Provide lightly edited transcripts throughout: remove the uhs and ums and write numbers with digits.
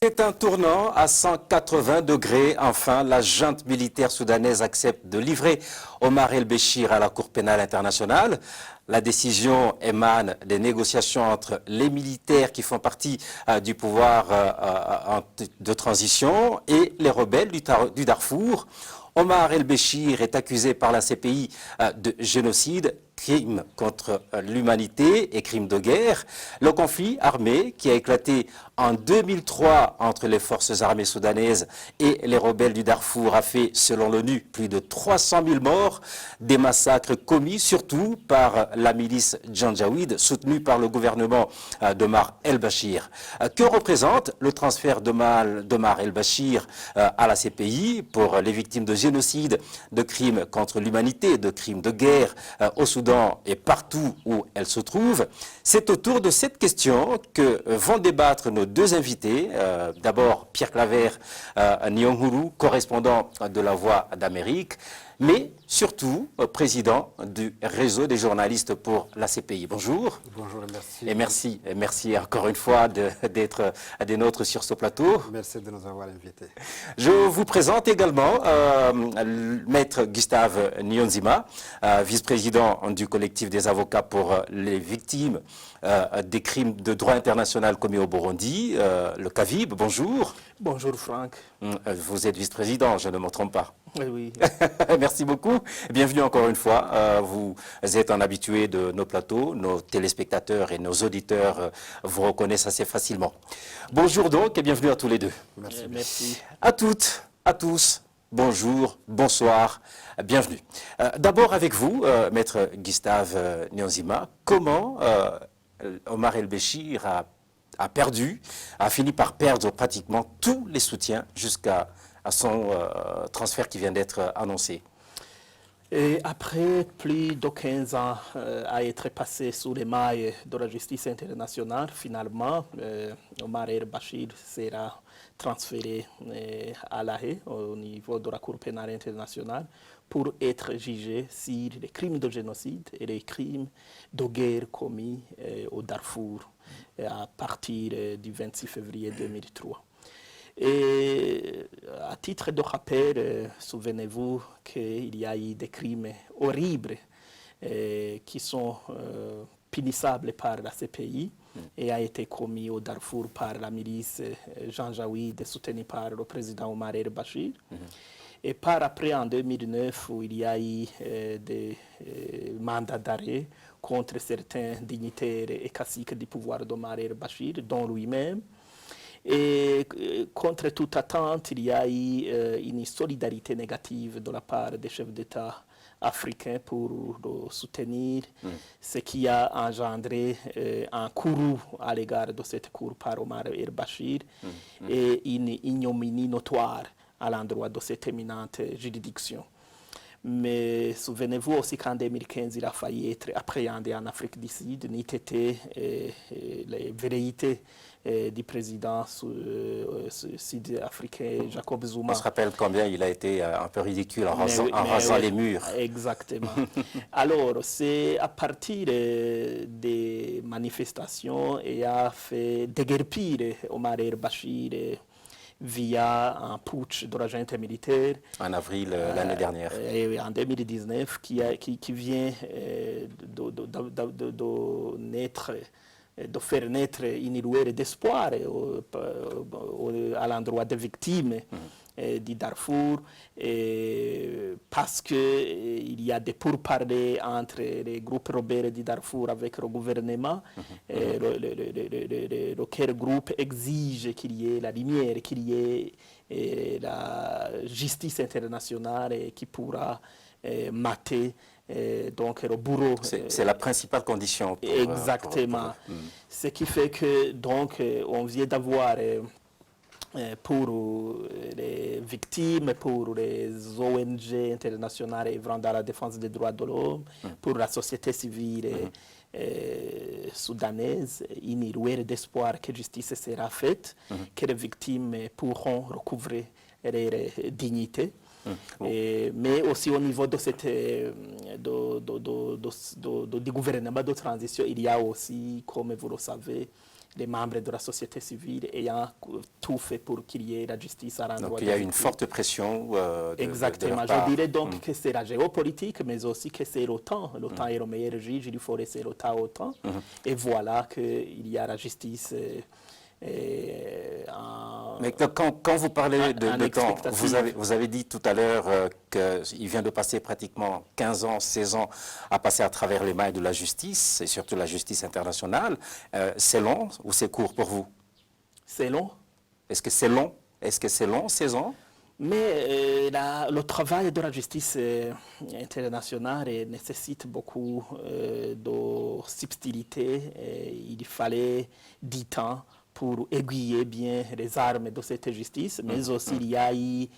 C'est un tournant à 180 degrés. Enfin, la junte militaire soudanaise accepte de livrer Omar el-Béchir à la Cour pénale internationale. La décision émane des négociations entre les militaires qui font partie du pouvoir de transition et les rebelles du Darfour. Omar el-Béchir est accusé par la CPI de génocide, crime contre l'humanité et crime de guerre. Le conflit armé qui a éclaté en 2003 entre les forces armées soudanaises et les rebelles du Darfour a fait, selon l'ONU, plus de 300 000 morts, des massacres commis surtout par la milice Janjaweed, soutenue par le gouvernement d'Omar el-Béchir. Que représente le transfert d'Omar el-Béchir à la CPI pour les victimes de génocide, de crimes contre l'humanité, de crimes de guerre au Soudan et partout où elle se trouve? C'est autour de cette question que vont débattre nos deux invités. D'abord, Pierre Claver Nyonguru, correspondant de La Voix d'Amérique, mais surtout président du réseau des journalistes pour la CPI. Bonjour. Bonjour et merci. Et merci encore une fois d'être des nôtres sur ce plateau. Merci de nous avoir invités. Je vous présente également Maître Gustave Nyonzima, vice-président du collectif des avocats pour les victimes des crimes de droit international commis au Burundi, le CAVIB. Bonjour. Bonjour Franck. Vous êtes vice-président, je ne me trompe pas. Oui. Merci beaucoup. Bienvenue encore une fois. Vous êtes un habitué de nos plateaux. Nos téléspectateurs et nos auditeurs vous reconnaissent assez facilement. Bonjour donc et bienvenue à tous les deux. Merci. Merci. À toutes, à tous, bonjour, bonsoir, bienvenue. D'abord avec vous, Maître Gustave Nyonzima, comment Omar el-Béchir a fini par perdre pratiquement tous les soutiens jusqu'à son transfert qui vient d'être annoncé? Et après plus de 15 ans à être passé sous les mailles de la justice internationale, finalement, Omar el-Béchir sera transféré à La Haye, au niveau de la Cour pénale internationale, pour être jugé sur les crimes de génocide et les crimes de guerre commis au Darfour à partir du 26 février 2003. Et à titre de rappel, souvenez-vous qu'il y a eu des crimes horribles qui sont punissables par la CPI et a été commis au Darfour par la milice Janjaweed soutenue par le président Omar el-Béchir. Et par après, en 2009, où il y a eu des mandats d'arrêt contre certains dignitaires et caciques du pouvoir d'Omar el-Béchir, dont lui-même. Et contre toute attente, il y a eu une solidarité négative de la part des chefs d'État africains pour le soutenir, ce qui a engendré un courroux à l'égard de cette cour par Omar el-Béchir et une ignominie notoire à l'endroit de cette éminente juridiction. Mais souvenez-vous aussi qu'en 2015, il a failli être appréhendé en Afrique du Sud, n'eût été les velléités du président sud-africain Jacob Zuma. On se rappelle combien il a été un peu ridicule en rasant les murs. Exactement. Alors, c'est à partir des manifestations et a fait déguerpir Omar el-Béchir via un putsch de la junte militaire. En avril l'année dernière. Et en 2019, qui vient de naître, de faire naître une lueur d'espoir à l'endroit des victimes du Darfour, parce qu'il y a des pourparlers entre les groupes rebelles du Darfour avec le gouvernement, lequel groupe exige qu'il y ait la lumière, qu'il y ait la justice internationale qui pourra mater donc le bourreau. C'est la principale condition. Exactement. Ce qui fait que donc on vient d'avoir pour les victimes, pour les ONG internationales œuvrant dans la défense des droits de l'homme, pour la société civile soudanaise, une lueur d'espoir que justice sera faite, que les victimes pourront recouvrer leur dignité. Mais aussi au niveau de cette, du gouvernement de transition, il y a aussi, comme vous le savez, des membres de la société civile ayant tout fait pour qu'il y ait la justice à l'endroit. Donc il y a une forte pression Exactement. de leur part. Je dirais donc que c'est la géopolitique, mais aussi que c'est l'OTAN. L'OTAN est le meilleur juge, il faut laisser l'OTAN au temps. Et voilà qu'il y a la justice. Mais quand vous parlez de temps, vous avez dit tout à l'heure qu'il vient de passer pratiquement 15 ans, 16 ans à passer à travers les mailles de la justice, et surtout la justice internationale. C'est long ou c'est court pour vous? C'est long. Est-ce que c'est long? Est-ce que c'est long, 16 ans? Mais le travail de la justice internationale nécessite beaucoup de subtilité. Il fallait du temps pour aiguiller bien les armes de cette justice, mais aussi il y a eu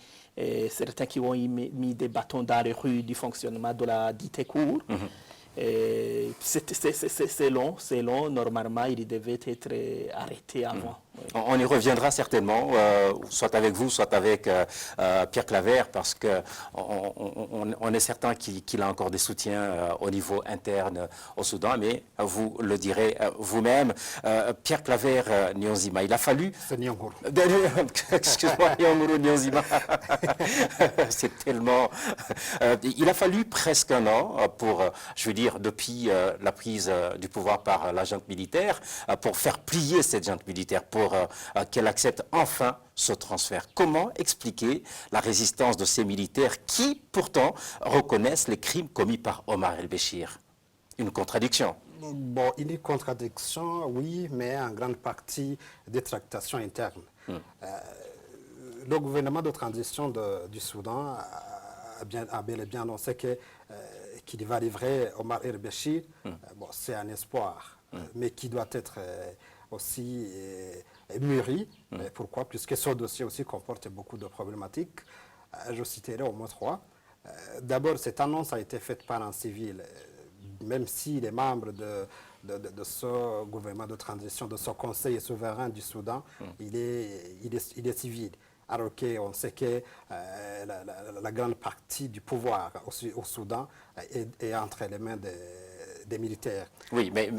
certains qui ont mis des bâtons dans les rues du fonctionnement de la dite cour. C'est long. Normalement, il devait être arrêté avant. On y reviendra certainement, soit avec vous, soit avec Pierre Claver, parce qu'on est certain qu'il a encore des soutiens au niveau interne au Soudan, mais vous le direz vous-même. Pierre Claver Nyonzima, il a fallu... C'est Nyonguru. Excuse-moi, Nyonguru Nyonzima. C'est tellement... il a fallu presque un an pour, je veux dire, depuis la prise du pouvoir par la junte militaire, pour faire plier cette junte militaire, pour qu'elle accepte enfin ce transfert. Comment expliquer la résistance de ces militaires qui, pourtant, reconnaissent les crimes commis par Omar el-Béchir? Une contradiction. Bon, une contradiction, oui, mais en grande partie des tractations internes. Le gouvernement de transition du Soudan a bel et bien annoncé qu'il va livrer Omar el-Béchir. Bon, c'est un espoir, mais qui doit être aussi mûri. Pourquoi? Puisque ce dossier aussi comporte beaucoup de problématiques. Je citerai au moins 3. D'abord, cette annonce a été faite par un civil, même si les membres de ce gouvernement de transition, de ce conseil souverain du Soudan, il est civil. Alors qu'on sait que la grande partie du pouvoir au Soudan est entre les mains des militaires. Oui, mais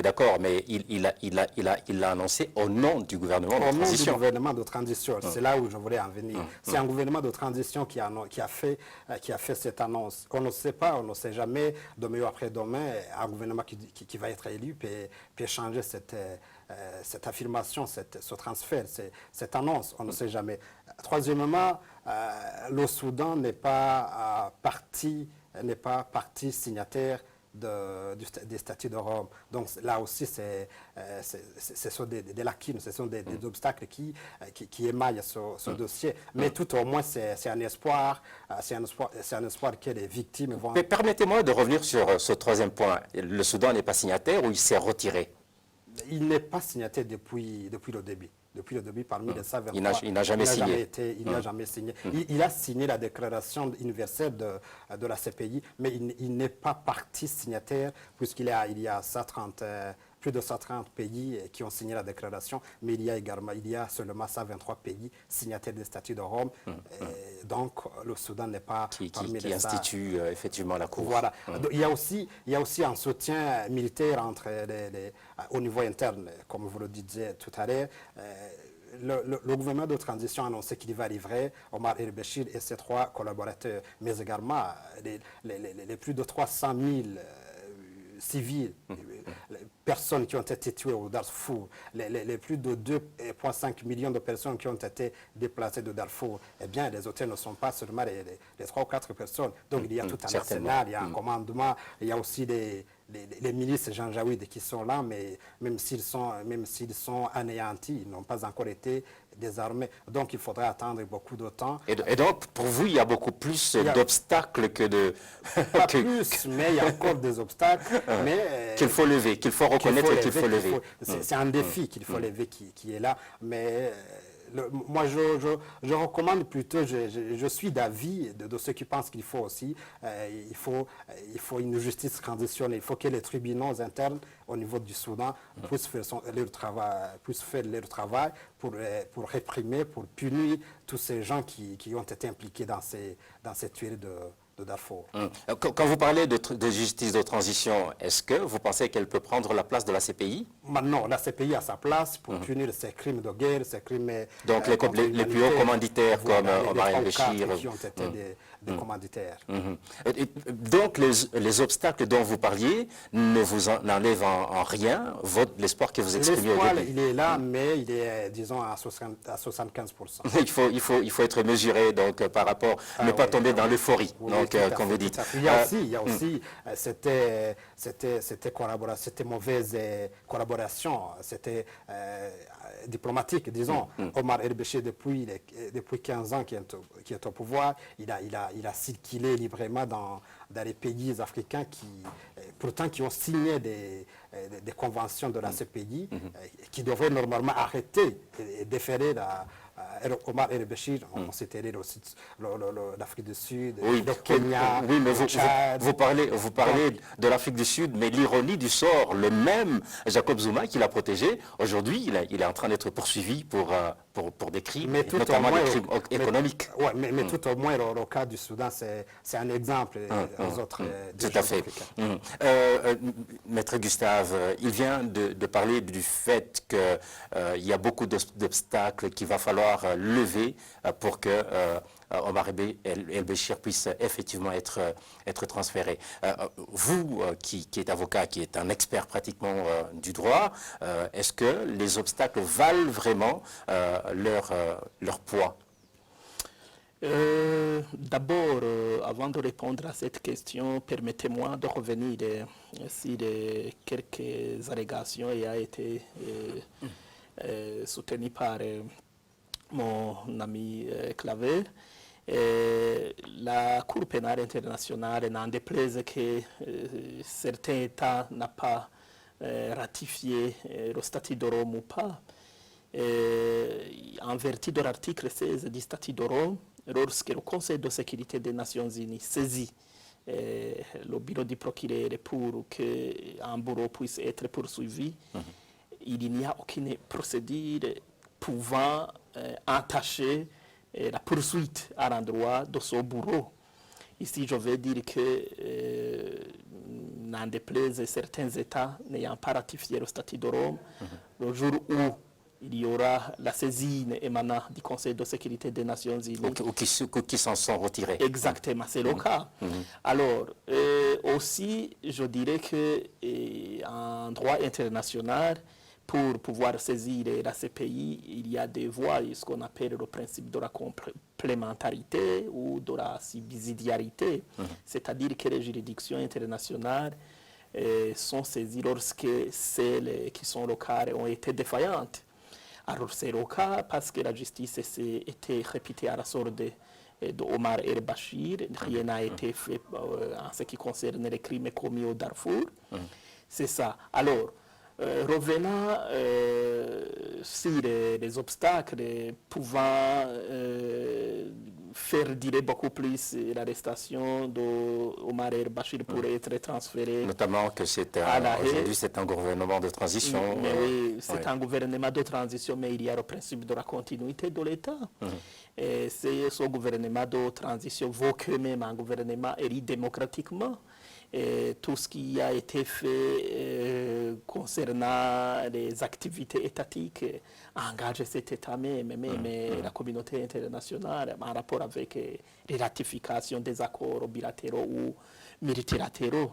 d'accord, mais il l'a annoncé au nom du gouvernement de transition. Au nom du gouvernement de transition, c'est là où je voulais en venir. C'est un gouvernement de transition qui a fait cette annonce. On ne sait pas, on ne sait jamais, demain ou après-demain, un gouvernement qui va être élu peut changer cette affirmation, ce transfert, cette annonce, on ne sait jamais. Troisièmement, le Soudan n'est pas partie signataire des statuts de Rome. Donc là aussi, ce sont des lacunes, ce sont des obstacles qui émaillent ce dossier. Mais tout au moins, c'est un espoir, que les victimes vont... Mais permettez-moi de revenir sur ce troisième point. Le Soudan n'est pas signataire ou il s'est retiré? Il n'est pas signataire depuis le début. Depuis le début, parmi les 123, il n'a jamais signé. Il n'a jamais signé. Il a signé la déclaration universelle de la CPI, mais il n'est pas partie signataire, puisqu'il y a plus de 130 pays qui ont signé la déclaration, mais il y a seulement 123 pays signataires des statuts de Rome. Donc, le Soudan n'est pas parmi les... Qui institue effectivement la Cour. Voilà. Il y a aussi un soutien militaire au niveau interne, comme vous le disiez tout à l'heure. Le gouvernement de transition a annoncé qu'il va livrer Omar el-Béchir et ses 3 collaborateurs, mais également les plus de 300 000 civils, personnes qui ont été tuées au Darfour, les plus de 2,5 millions de personnes qui ont été déplacées de Darfour, eh bien, les auteurs ne sont pas seulement les 3 ou 4 personnes. Donc, il y a tout un arsenal, il y a un commandement, il y a aussi les milices janjaouides qui sont là, mais même s'ils sont anéantis, ils n'ont pas encore été désarmés. Donc, il faudra attendre beaucoup de temps. Et donc, pour vous, il y a beaucoup plus d'obstacles que de... Pas plus, mais il y a encore des obstacles. Qu'il faut lever, qu'il faut reconnaître et qu'il faut lever. C'est un défi qu'il faut lever qui est là. Mais moi, je recommande plutôt, je suis d'avis de ceux qui pensent qu'il faut aussi, il faut une justice transitionnelle. Il faut que les tribunaux internes au niveau du Soudan puissent faire leur travail pour réprimer, pour punir tous ces gens qui ont été impliqués dans ces tueries Darfour. Quand vous parlez de justice de transition, est-ce que vous pensez qu'elle peut prendre la place de la CPI? Maintenant, la CPI a sa place pour punir ces crimes de guerre, ces crimes... Donc les plus hauts commanditaires comme Omar el-Béchir... qui ont été des commanditaires. Donc les obstacles dont vous parliez ne vous enlèvent en rien l'espoir que vous exprimez au L'espoir, début? il est là, mais il est, disons, à 75%. Il faut être mesuré donc, par rapport, ne pas tomber dans l'euphorie, donc, comme vous dites. Il y a aussi cette mauvaise collaboration, c'était diplomatique, disons. Omar el-Béchir, depuis 15 ans qui est au pouvoir, il a circulé librement dans les pays africains pourtant qui ont signé des conventions de la CPI, qui devraient normalement arrêter et déférer Omar el-Béchir. On s'était aussi l'Afrique du Sud, le Kenya, oui, mais le Tchad. vous parlez de l'Afrique du Sud, mais l'ironie du sort, le même Jacob Zuma qui l'a protégé, aujourd'hui, il est en train d'être poursuivi pour des crimes, notamment des crimes économiques. Mais tout au moins, le cas du Soudan, c'est un exemple aux autres tout à fait. Maître Gustave, il vient de parler du fait qu'il y a beaucoup d'obstacles qu'il va falloir lever pour que Omar el-Béchir puisse effectivement être transféré. Vous, qui êtes avocat, qui êtes un expert pratiquement du droit, est-ce que les obstacles valent vraiment leur poids? D'abord, avant de répondre à cette question, permettez-moi de revenir sur quelques allégations qui ont été soutenues par mon ami Claver. La Cour pénale internationale n'en déplaise que certains États n'ont pas ratifié le statut de Rome ou pas. En vertu de l'article 16 du statut de Rome, lorsque le Conseil de sécurité des Nations Unies saisit le bureau du procureur pour qu'un bureau puisse être poursuivi, il n'y a aucune procédure pouvant entacher la poursuite à l'endroit de ce bureau. Ici, je veux dire que, n'en déplaise certains États n'ayant pas ratifié le statut de Rome, le jour où il y aura la saisine émanant du Conseil de sécurité des Nations Unies. Ou qui s'en sont retirés. Exactement, c'est le cas. Alors, aussi, je dirais qu'en droit international, pour pouvoir saisir la CPI, il y a des voies, ce qu'on appelle le principe de la complémentarité ou de la subsidiarité. C'est-à-dire que les juridictions internationales sont saisies lorsque celles qui sont locales ont été défaillantes. Alors c'est le cas parce que la justice était répétée à la sorte de Omar el-Béchir. Rien n'a été fait en ce qui concerne les crimes commis au Darfour. C'est ça. Alors, revenant sur les obstacles pouvant faire durer beaucoup plus l'arrestation d'Omar el-Béchir pour être transféré. Notamment que aujourd'hui c'est un gouvernement de transition. Mais oui, c'est un gouvernement de transition, mais il y a le principe de la continuité de l'État. Et ce gouvernement de transition vaut que même un gouvernement élu démocratiquement. Et tout ce qui a été fait concernant les activités étatiques engage cet État même, la communauté internationale en rapport avec les ratifications des accords bilatéraux ou multilatéraux.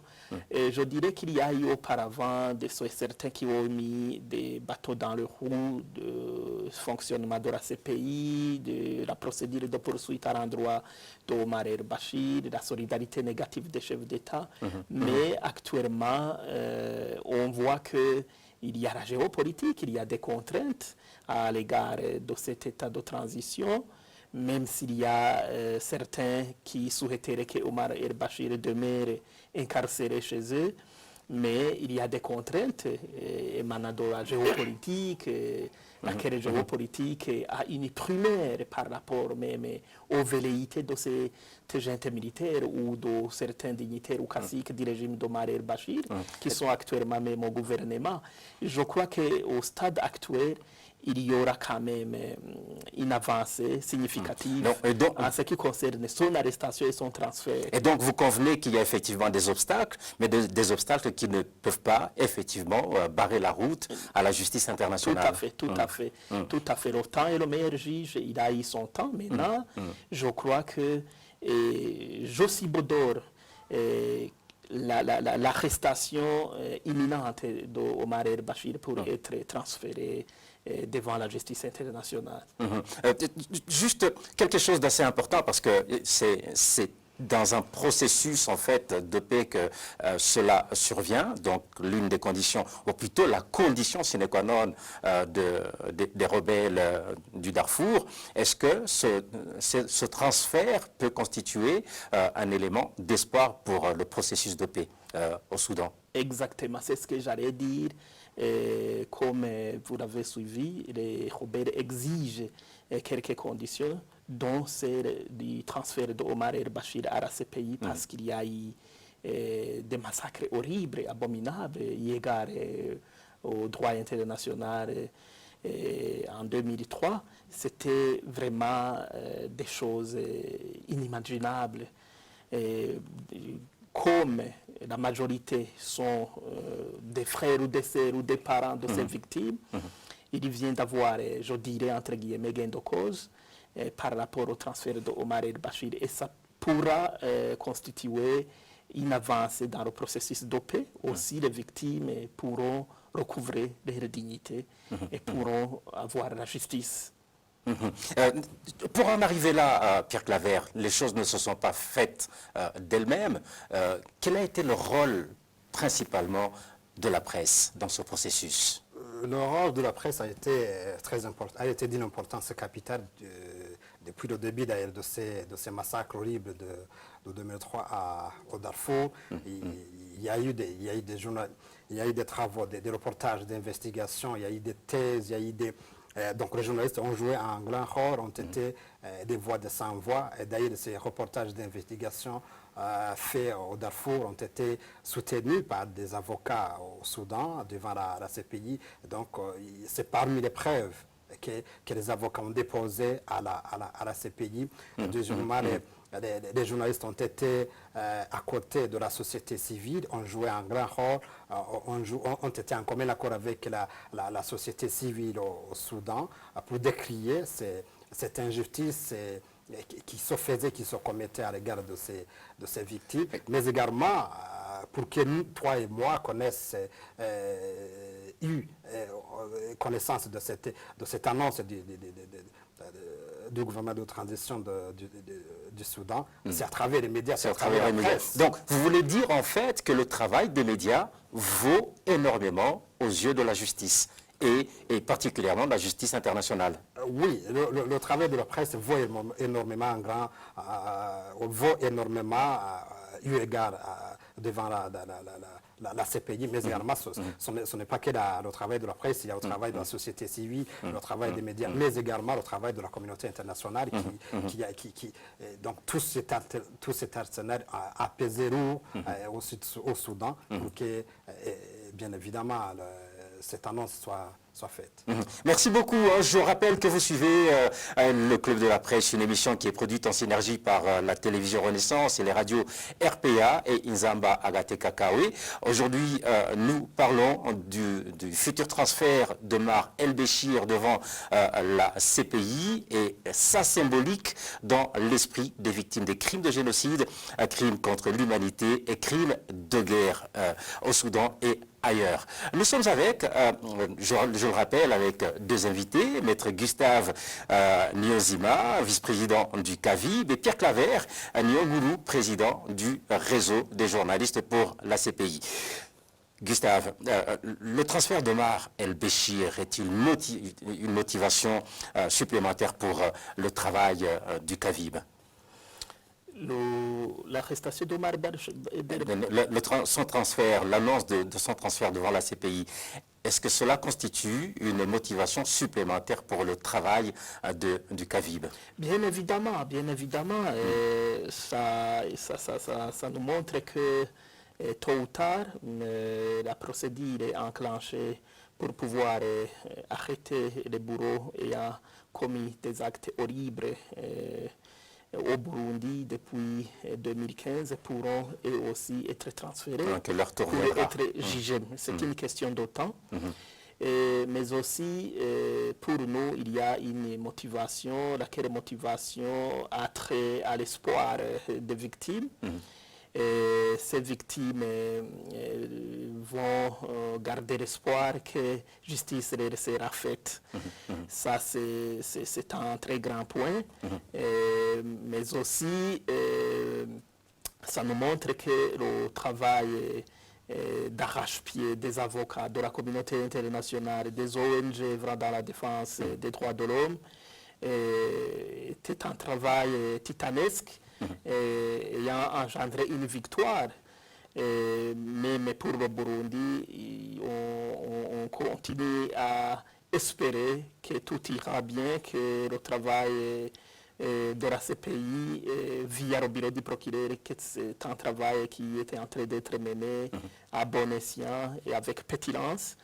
Et je dirais qu'il y a eu auparavant certains qui ont mis des bateaux dans le roue de fonctionnement de la CPI, de la procédure de poursuite à l'endroit d'Omar el-Béchir, de la solidarité négative des chefs d'État. Mais actuellement, on voit qu'il y a la géopolitique, il y a des contraintes à l'égard de cet état de transition, même s'il y a certains qui souhaiteraient que Omar el-Béchir demeure incarcéré chez eux, mais il y a des contraintes émanant de la géopolitique, laquelle géopolitique a une primaire par rapport même aux velléités de ces agents militaires ou de certains dignitaires ou caciques du régime d'Omar el-Béchir qui sont actuellement même au gouvernement. Je crois qu'au stade actuel, il y aura quand même une avancée significative en ce qui concerne son arrestation et son transfert. Et donc vous convenez qu'il y a effectivement des obstacles, mais des obstacles qui ne peuvent pas effectivement barrer la route à la justice internationale. Tout à fait. Le temps est le meilleur juge, il a eu son temps. Maintenant, je crois que Jossi Bodor, l'arrestation imminente d'Omar el-Bashir pour être transféré devant la justice internationale. Juste quelque chose d'assez important, parce que c'est dans un processus en fait de paix que cela survient, donc l'une des conditions, ou plutôt la condition sine qua non des rebelles du Darfour. Est-ce que ce transfert peut constituer un élément d'espoir pour le processus de paix au Soudan? Exactement, c'est ce que j'allais dire. Comme vous l'avez suivi, les rebelles exigent quelques conditions, dont celle du transfert d'Omar el-Bashir à la CPI, parce qu'il y a eu des massacres horribles, abominables, égard au droit international en 2003. C'était vraiment des choses inimaginables. Comme la majorité sont des frères ou des sœurs ou des parents de ces victimes, il vient d'avoir, je dirais, entre guillemets, gain de cause par rapport au transfert d'Omar el-Bashir. Et ça pourra constituer une avancée dans le processus de paix. Aussi, les victimes pourront recouvrer leur dignité et pourront avoir la justice. Pour en arriver là, Pierre Claver, les choses ne se sont pas faites d'elles-mêmes. Quel a été le rôle principalement de la presse dans ce processus? Le rôle de la presse a été très important, a été d'une importance capitale depuis le début d'ailleurs de ces massacres horribles de 2003 au Darfour. Il y a eu des journaux, il y a eu des travaux, des reportages, d'investigations, il y a eu des thèses, il y a eu des... donc les journalistes ont joué un grand rôle, ont été des voix de sans-voix. Et d'ailleurs, ces reportages d'investigation faits au Darfour ont été soutenus par des avocats au Soudan devant la CPI. Donc c'est parmi les preuves que les avocats ont déposées à la CPI. Deuxièmement, les journalistes ont été à côté de la société civile, ont joué un grand rôle, ont été en commun accord avec la société civile au Soudan pour décrier cette injustice qui se faisait, qui se commettait à l'égard de ces victimes, mais également pour que nous, toi et moi, eu connaissance de cette annonce du gouvernement de transition du Soudan, c'est à travers les médias, c'est à travers la presse. Donc, vous voulez dire en fait que le travail des médias vaut énormément aux yeux de la justice, et particulièrement de la justice internationale? Oui, le travail de la presse vaut énormément eu égard devant la CPI, mais également ce n'est pas que le travail de la presse, il y a le travail de la société civile, le travail des médias, mais également le travail de la communauté internationale donc tout cet arsenal a pesé lourd au Soudan pour que, bien évidemment, cette annonce soit faite. Merci beaucoup. Je rappelle que vous suivez le Club de la Presse, une émission qui est produite en synergie par la télévision Renaissance et les radios RPA et Inzamba Agate Kakawe. Aujourd'hui, nous parlons du futur transfert d'Omar el-Béchir devant la CPI et sa symbolique dans l'esprit des victimes des crimes de génocide, crimes contre l'humanité et crimes de guerre au Soudan et ailleurs. Nous sommes avec, je le rappelle, avec deux invités, Maître Gustave Niozima, vice-président du CAVIB, et Pierre Claver Niogulu, président du réseau des journalistes pour la CPI. Gustave, le transfert d'Omar el-Béchir est-il une motivation supplémentaire pour le travail du CAVIB? L'arrestation d'Omar son transfert, l'annonce de son transfert devant la CPI, est-ce que cela constitue une motivation supplémentaire pour le travail du CAVIB? Bien évidemment, ça nous montre que tôt ou tard, la procédure est enclenchée pour pouvoir arrêter les bourreaux ayant commis des actes horribles au Burundi depuis 2015 pourront eux aussi être transférés pour être jugés. C'est une question de temps. Mais aussi, pour nous, il y a une motivation, laquelle motivation a trait à l'espoir des victimes. Ces victimes vont garder l'espoir que justice leur sera faite. Ça, c'est un très grand point. Mais aussi, ça nous montre que le travail d'arrache-pied des avocats de la communauté internationale, des ONG œuvrant dans la défense des droits de l'homme, était un travail titanesque ayant engendré une victoire. Mais pour le Burundi, on continue à espérer que tout ira bien, que le travail de la CPI via le bureau du procureur, que c'est un travail qui était en train d'être mené à bon escient et avec pétillance.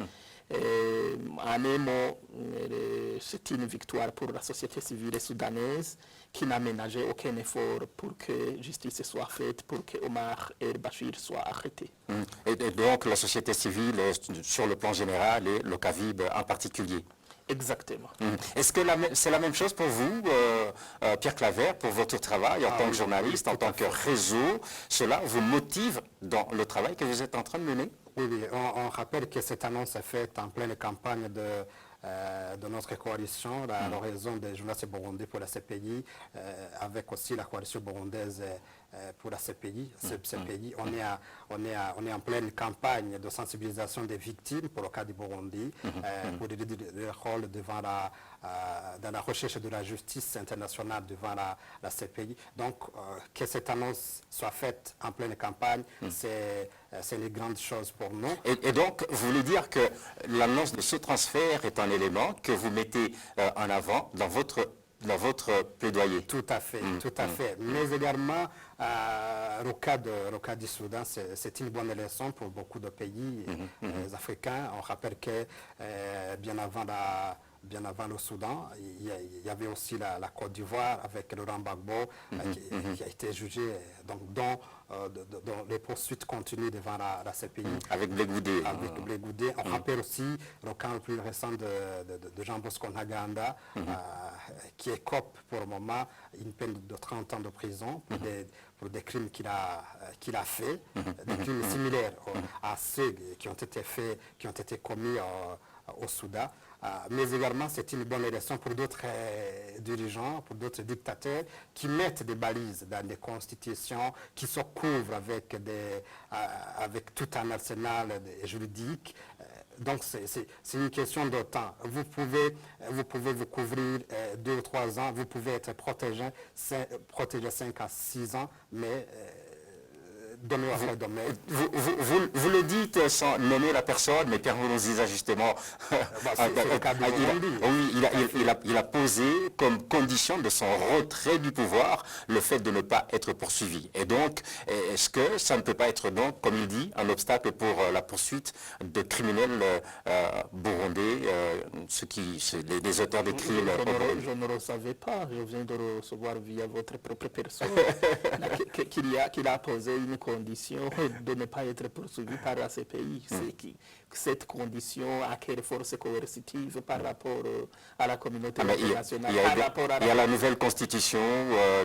En un mot, c'est une victoire pour la société civile soudanaise qui n'a ménagé aucun effort pour que justice soit faite, pour que Omar el-Bashir soit arrêté. Et donc la société civile sur le plan général et le CAVIB en particulier. Exactement. Est-ce que c'est la même chose pour vous, Pierre Claver, pour votre travail en tant que journaliste, en tant que réseau? Cela vous motive dans le travail que vous êtes en train de mener? Oui, on rappelle que cette annonce est faite en pleine campagne de notre coalition, la raison des journalistes burundais pour la CPI, avec aussi la coalition burundaise pour la CPI. On est en pleine campagne de sensibilisation des victimes pour le cas du Burundi, pour leur rôle dans la recherche de la justice internationale devant la CPI. Donc, que cette annonce soit faite en pleine campagne, c'est une grande chose pour nous. Et donc, vous voulez dire que l'annonce de ce transfert est un élément que vous mettez en avant dans votre plaidoyer? Tout à fait, tout à fait. Mais également, le cas du Soudan, c'est une bonne leçon pour beaucoup de pays africains. On rappelle que bien avant le Soudan, il y avait aussi la Côte d'Ivoire avec Laurent Gbagbo qui a été jugé, dont les poursuites continuent devant la CPI. Avec Blé Goudé. Avec Blé Goudé. On rappelle aussi le cas le plus récent de Jean Bosco Ntaganda, qui écope pour le moment une peine de 30 ans de prison pour des crimes qu'il a fait, des crimes similaires à ceux qui ont été commis au Soudan. Mais également, c'est une bonne leçon pour d'autres dirigeants, pour d'autres dictateurs qui mettent des balises dans des constitutions, qui se couvrent avec tout un arsenal juridique. Donc, c'est une question de temps. Vous pouvez vous couvrir 2 ou 3 ans, vous pouvez être protégé 5 à 6 ans, mais Vous le dites sans nommer la personne, mais Pierre Nkurunziza justement, il a posé comme condition de son retrait du pouvoir le fait de ne pas être poursuivi. Et donc, est-ce que ça ne peut pas être donc, comme il dit, un obstacle pour la poursuite de criminels burundais, les auteurs des crimes? Je ne le savais pas, je viens de le recevoir via votre propre personne, qu'il a posé une condition de ne pas être poursuivi par la CPI. Cette condition a quelle force coercitive par rapport à la communauté internationale? Il y a la nouvelle constitution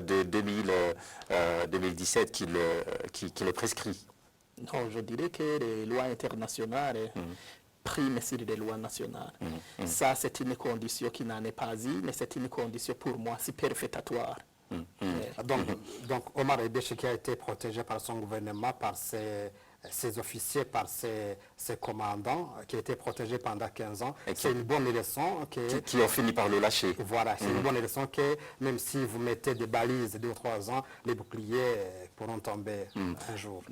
de 2017 qui le prescrit. Non, je dirais que les lois internationales priment sur les lois nationales. Ça, c'est une condition qui n'en est pas une, mais c'est une condition pour moi superfétatoire. Donc Omar el-Béchir qui a été protégé par son gouvernement, par ses officiers, par ses commandants, qui a été protégé pendant 15 ans, c'est une bonne leçon. Qui ont fini par le lâcher. Voilà, c'est une bonne leçon que même si vous mettez des balises 2 ou 3 ans, les boucliers pourront tomber un jour.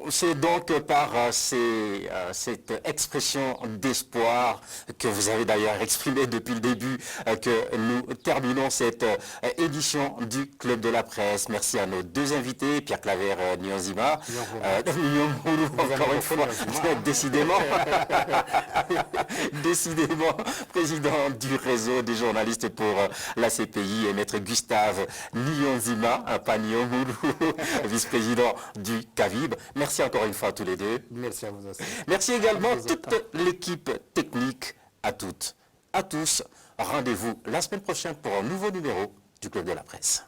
C'est donc par cette expression d'espoir que vous avez d'ailleurs exprimée depuis le début que nous terminons cette édition du Club de la Presse. Merci à nos deux invités, Pierre Claver Nyonzima, encore une fois, décidément, président du réseau des journalistes pour la CPI, et maître Gustave Nyonzima, pas Nyongoulou, vice-président du CAVIB. Merci encore une fois à tous les deux. Merci à vous aussi. Merci également à toute l'équipe technique, à toutes, à tous. Rendez-vous la semaine prochaine pour un nouveau numéro du Club de la Presse.